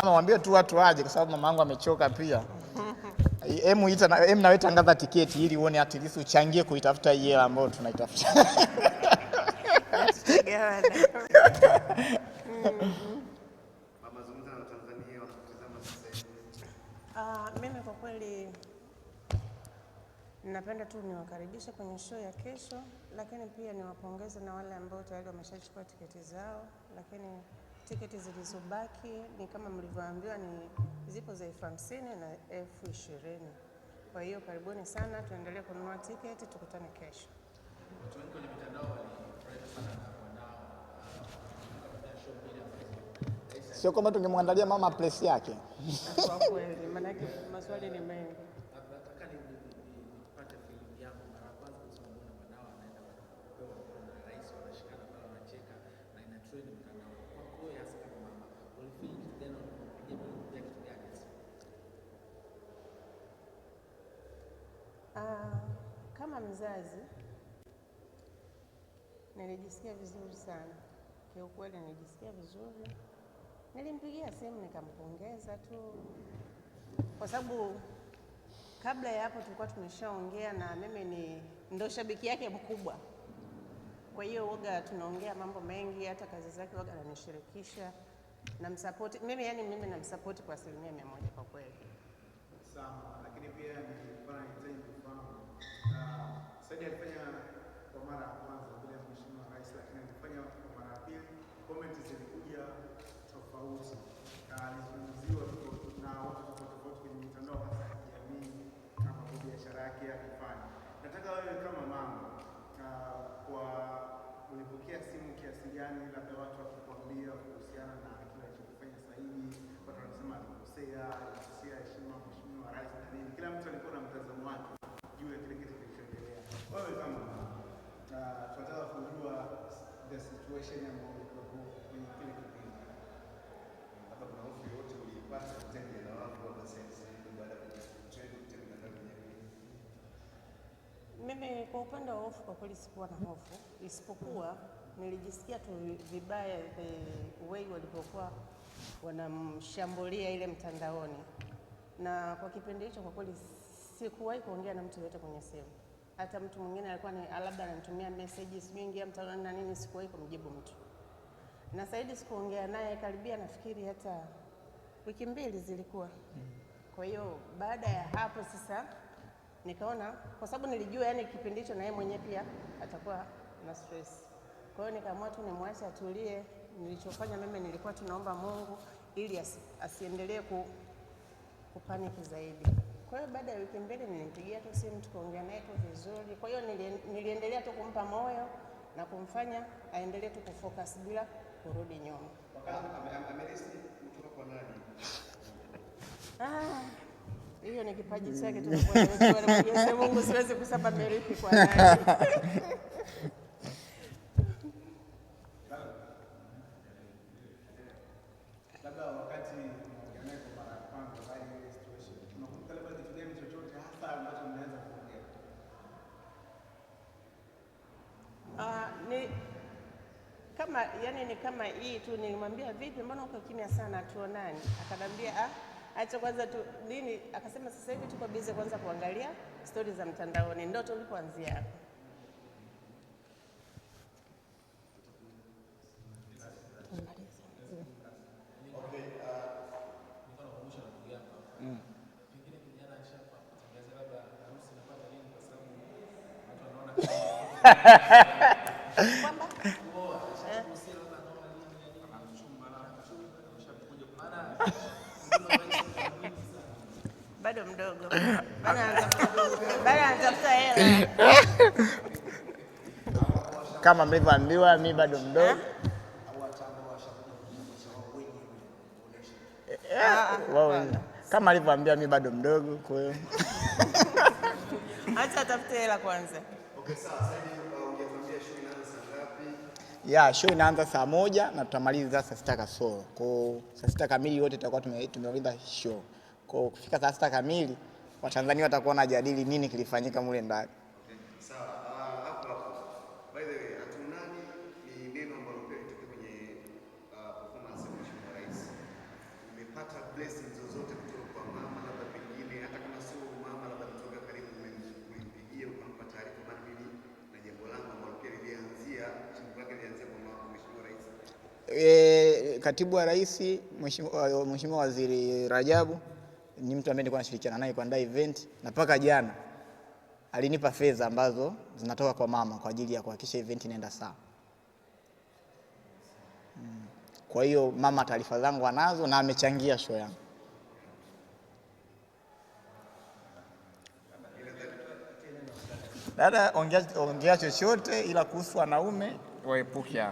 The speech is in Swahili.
Mama mwambie tu watu waje kwa sababu mama yangu amechoka pia. Nawe tangaza tiketi ili uone at least uchangie kuitafuta hii hela ambayo tunaitafuta. Mama zungumza na Tanzania wakitazama sasa hivi. Mimi kwa kweli napenda tu niwakaribishe kwenye show ya kesho, lakini pia niwapongeze na wale ambao tayari wameshachukua tiketi zao, lakini tiketi zilizobaki ni kama mlivyoambiwa ni zipo za 50,000 na 20,000. Kwa hiyo karibuni sana, tuendelee kununua tiketi, tukutane kesho. Watu wengi kwenye mitandao walifurahi sana na wanao kufanya show bila malipo. Sio kama tungemwandalia mama place yake. Kwa kweli, maana yake maswali ni mengi. Nataka nipate feeling yako mara kwanza kusimuona mwanao anaenda kupewa mkono na rais, wanashikana pale wanacheka na ina trend mtandao. Kwa kweli hasa kama mama, ulifeel kitu gani unapopiga kitu gani? Kama mzazi nilijisikia vizuri sana. Kiukweli nilijisikia vizuri. Nilimpigia simu nikampongeza tu. Kwa sababu kabla ya hapo tulikuwa tumeshaongea na mimi ndo shabiki yake mkubwa. Kwa hiyo waga tunaongea mambo mengi, hata kazi zake waga ananishirikisha. Namsupport. Mimi namsupport kwa 100% kwa kweli. Sawa, lakini pia nilikuwa nahitaji kufahamu Said alifanya kwa mara ya kwanza bila Mheshimiwa Rais, lakini alifanya kwa mara ya pili, comment zilikuja tofauti. Alizungumziwa na watu tofauti kwenye mitandao hasa ya kijamii kama biashara yake akifanya. Nataka wewe kama mama kwa ulipokea simu kiasi gani, labda watu wakikwambia kuhusiana na kile alichofanya Said, watu wanasema alikosea, alikosea heshima Mheshimiwa Rais na nini. Kila mtu alikuwa na mtazamo wake juu ya kile kitu kilichoendelea. Wewe kama tunataka kujua the situation ambayo ilikuwa kwenye kile kipindi. Hata kuna hofu yote uliipata kutenge na watu wa sense baada ya kutrend kutenge na Mimi kwa upande wa hofu kwa kweli sikuwa na hofu, isipokuwa nilijisikia tu vibaya the way walipokuwa wanamshambulia ile mtandaoni. Na kwa kipindi hicho kwa kweli sikuwahi kuongea na mtu yote kwenye simu. Hata mtu mwingine alikuwa labda ananitumia message, sijui ingia mtandaoni na nini, sikuwahi kumjibu mtu. Na Said sikuongea naye karibia nafikiri hata wiki 2 zilikuwa. Kwa hiyo baada ya hapo sasa nikaona, kwa sababu nilijua kipindi hicho na yeye mwenyewe pia atakuwa na stress. Kwa hiyo nikaamua tu nimwache atulie. Nilichofanya mimi nilikuwa tunaomba Mungu ili asiendelee kupaniki zaidi. Kwa hiyo baada ya wiki 2 nilimpigia tu simu tukaongea naye tu vizuri. Kwa hiyo niliendelea tu kumpa moyo na kumfanya aendelee tu kufocus bila kurudi nyuma. Amerithi kutoka kwa nani? Hiyo ni kipaji chake tu kwa Mwenyezi Mungu, siwezi kusema amerithi kwa nani. Labda wakati unaongea kwa mara ya kwanza baada ya ile situation, unakumbuka labda kitu gani chochote hasa ambacho mnaweza kuongea? Ni kama hii tu, nilimwambia vipi, mbona uko kimya sana, tuonane? Akanambia acha kwanza tu nini, akasema sasa hivi tuko busy kwanza kuangalia stories za mtandaoni. Ndio tulipoanzia hapo. Bado mdogo. Bado anatafuta hela. Kama mlivyoambiwa mimi bado mdogo. Kama alivyoambia mimi bado mdogo, kwa hiyo acha atafute hela kwanza. Okay, sawa. Sasa ungetuambia show inaanza saa ngapi? Show inaanza saa 1 na tutamaliza saa 6 kasoro. Kwa saa 6 kamili wote tutakuwa tumemaliza show. Kwa kufika saa 6 kamili Watanzania watakuwa wanajadili nini kilifanyika mule ndani. Sawa. Hapo by the way, hatunani ni neno ambalo pia litoke kwenye performance ya Mheshimiwa Rais. Umepata umepata blessings zozote kutoka kwa mama, labda pengine hata kama sio mama, labda kutoka karibu, ulimpigia ukampa taarifa, maana mimi na jambo langu ambalo pia lilianzia chimbuko lake lilianzia kwa Mheshimiwa Rais? Katibu wa Rais Mheshimiwa Waziri Rajabu ni mtu ambaye nilikuwa nashirikiana naye kuandaa event, na mpaka jana alinipa fedha ambazo zinatoka kwa mama kwa ajili ya kuhakikisha event inaenda sawa. Kwa hiyo mama taarifa zangu anazo na amechangia show yangu. Dada, ongea chochote ila kuhusu wanaume waepuke.